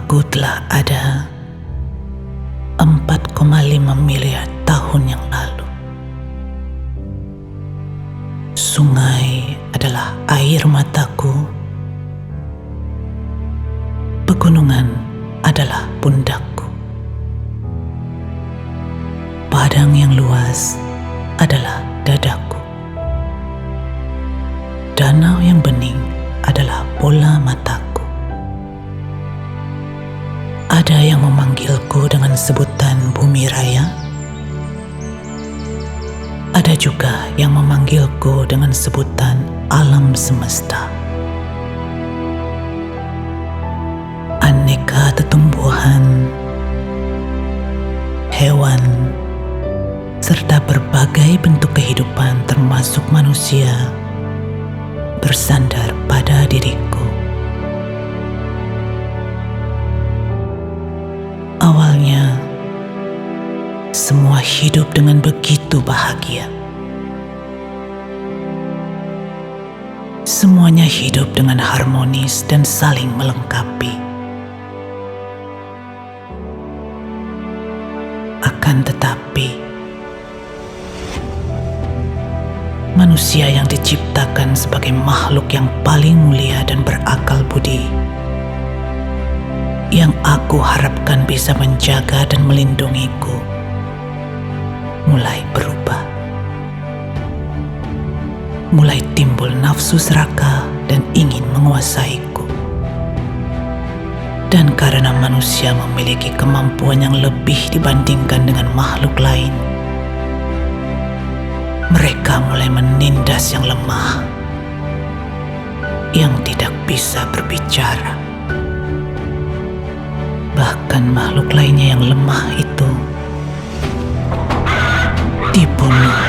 Aku telah ada 4,5 miliar tahun yang lalu. Sungai adalah air mataku. Pegunungan adalah pundakku. Padang yang luas adalah dadaku. Danau yang bening adalah bola mataku. Ada yang memanggilku dengan sebutan bumi raya. Ada juga yang memanggilku dengan sebutan alam semesta. Aneka tetumbuhan, hewan, serta berbagai bentuk kehidupan termasuk manusia bersandar pada diriku. Awalnya, semua hidup dengan begitu bahagia. Semuanya hidup dengan harmonis dan saling melengkapi. Akan tetapi, manusia yang diciptakan sebagai makhluk yang paling mulia dan berakal budi, yang aku harapkan bisa menjaga dan melindungiku, mulai berubah. Mulai timbul nafsu serakah dan ingin menguasaiku. Dan karena manusia memiliki kemampuan yang lebih dibandingkan dengan makhluk lain, mereka mulai menindas yang lemah, yang tidak bisa berbicara. Bahkan makhluk lainnya yang lemah itu dibunuh,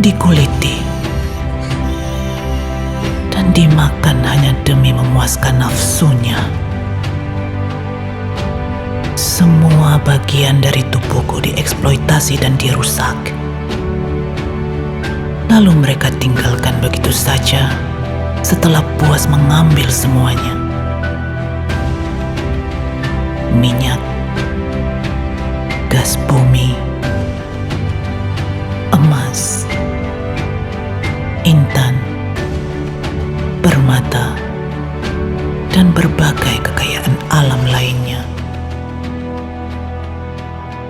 dikuliti, dan dimakan hanya demi memuaskan nafsunya. Semua bagian dari tubuhku dieksploitasi dan dirusak. Lalu mereka tinggalkan begitu saja setelah puas mengambil semuanya. Minyak, gas bumi, emas, intan, permata, dan berbagai kekayaan alam lainnya.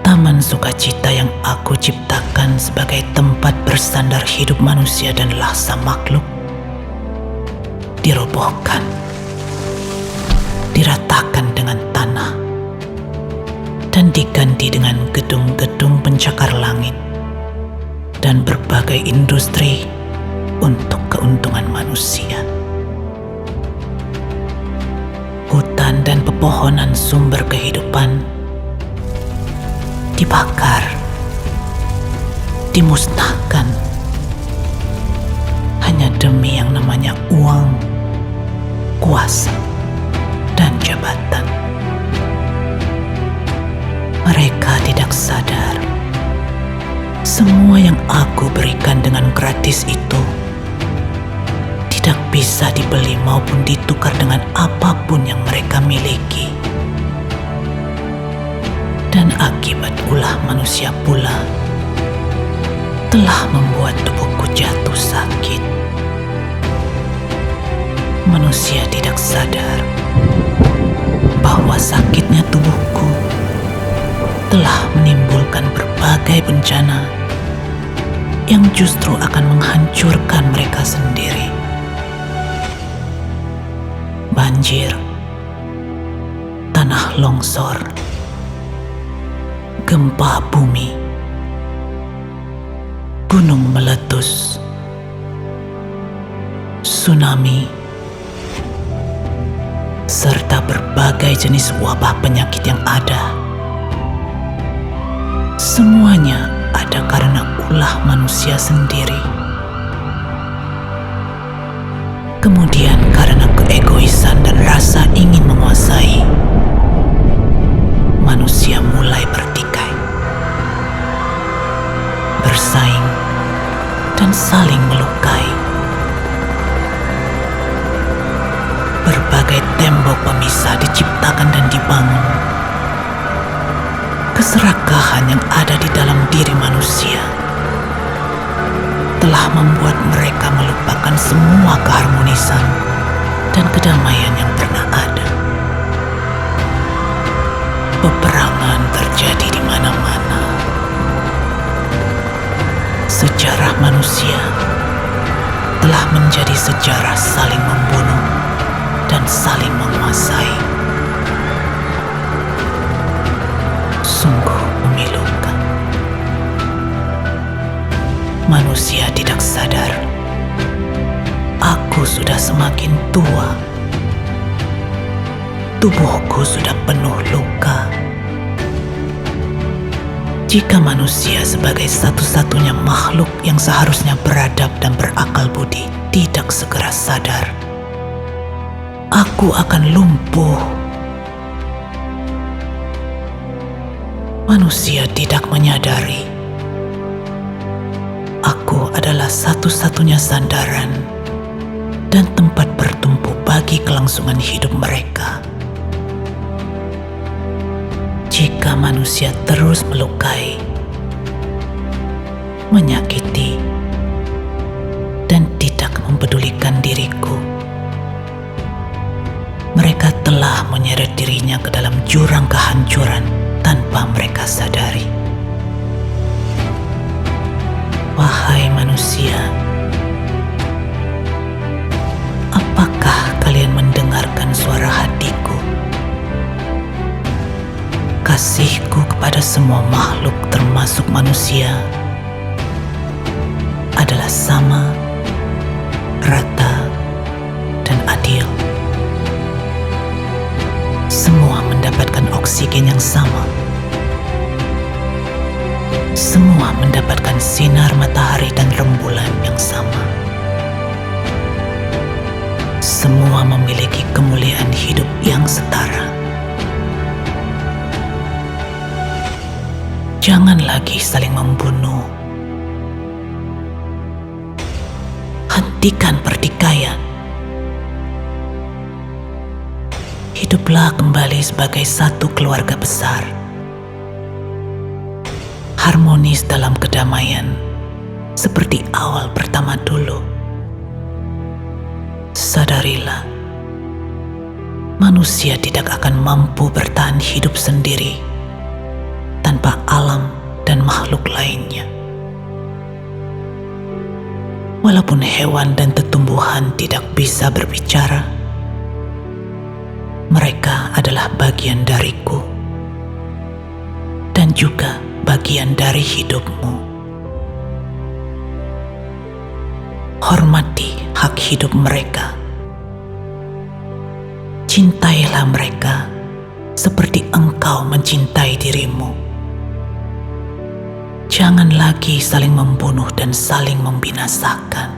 Taman sukacita yang aku ciptakan sebagai tempat bersandar hidup manusia dan laksa makhluk dirobohkan, diratakan dengan tanah, dan diganti dengan gedung-gedung pencakar langit dan berbagai industri untuk keuntungan manusia. Hutan dan pepohonan sumber kehidupan dibakar, dimusnahkan, hanya demi yang namanya uang, kuasa, dan jabatan. Mereka tidak sadar semua yang aku berikan dengan gratis itu tidak bisa dibeli maupun ditukar dengan apapun yang mereka miliki. Dan akibat ulah manusia pula telah membuat tubuhku jatuh sakit. Manusia tidak sadar bahwa sakitnya tubuhku telah menimbulkan berbagai bencana yang justru akan menghancurkan mereka sendiri. Banjir, tanah longsor, gempa bumi, gunung meletus, tsunami, serta berbagai jenis wabah penyakit yang ada. Semuanya ada karena ulah manusia sendiri. Kemudian karena keegoisan dan rasa ingin menguasai, manusia mulai bertikai, bersaing, dan saling melukai. Berbagai tembok Keserakahan yang ada di dalam diri manusia telah membuat mereka melupakan semua keharmonisan dan kedamaian yang pernah ada. Peperangan terjadi di mana-mana. Sejarah manusia telah menjadi sejarah saling membunuh dan saling menguasai. Sungguh memilukan. Manusia tidak sadar, aku sudah semakin tua. Tubuhku sudah penuh luka. Jika manusia sebagai satu-satunya makhluk yang seharusnya beradab dan berakal budi tidak segera sadar, aku akan lumpuh. Manusia tidak menyadari aku adalah satu-satunya sandaran dan tempat bertumpu bagi kelangsungan hidup mereka. Jika manusia terus melukai, menyakiti, dan tidak mempedulikan diriku, mereka telah menyeret dirinya ke dalam jurang kehancuran tanpa mereka sadari. Wahai manusia, apakah kalian mendengarkan suara hatiku? Kasihku kepada semua makhluk termasuk manusia adalah sama, rata, dan adil. Semua mendapatkan oksigen yang sama. Semua mendapatkan sinar matahari dan rembulan yang sama. Semua memiliki kemuliaan hidup yang setara. Jangan lagi saling membunuh. Hentikan pertikaian. Hiduplah kembali sebagai satu keluarga besar. Harmonis dalam kedamaian, seperti awal pertama dulu. Sadarilah, manusia tidak akan mampu bertahan hidup sendiri tanpa alam dan makhluk lainnya. Walaupun hewan dan tumbuhan tidak bisa berbicara, mereka adalah bagian dariku dan juga bagian dari hidupmu. Hormati hak hidup mereka. Cintailah mereka seperti engkau mencintai dirimu. Jangan lagi saling membunuh dan saling membinasakan.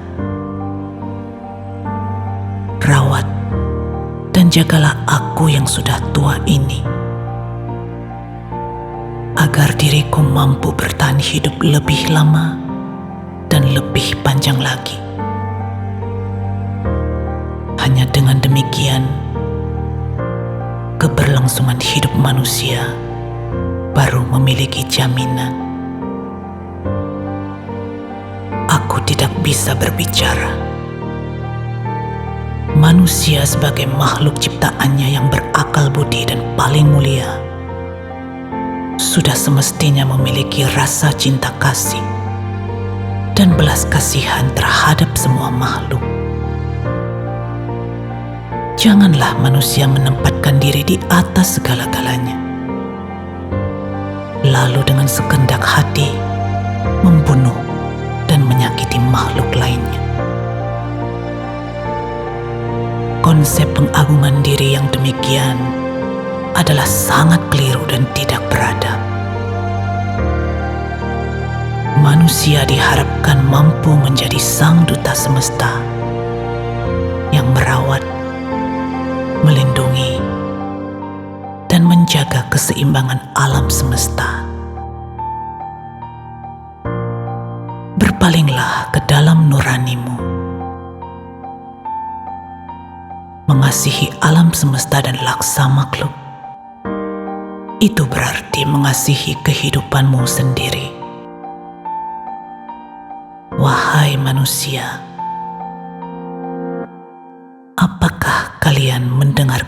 Rawat dan jagalah aku yang sudah tua ini, agar diriku mampu bertahan hidup lebih lama dan lebih panjang lagi. Hanya dengan demikian, keberlangsungan hidup manusia baru memiliki jaminan. Aku tidak bisa berbicara. Manusia sebagai makhluk ciptaannya yang berakal budi dan paling mulia, sudah semestinya memiliki rasa cinta kasih dan belas kasihan terhadap semua makhluk. Janganlah manusia menempatkan diri di atas segala-galanya, lalu dengan sekendak hati membunuh dan menyakiti makhluk lainnya. Konsep pengagungan diri yang demikian adalah sangat keliru dan tidak beradab. Manusia diharapkan mampu menjadi sang duta semesta yang merawat, melindungi, dan menjaga keseimbangan alam semesta. Berpalinglah ke dalam nuranimu, mengasihi alam semesta dan laksa makhluk, itu berarti mengasihi kehidupanmu sendiri. Wahai manusia, apakah kalian mendengar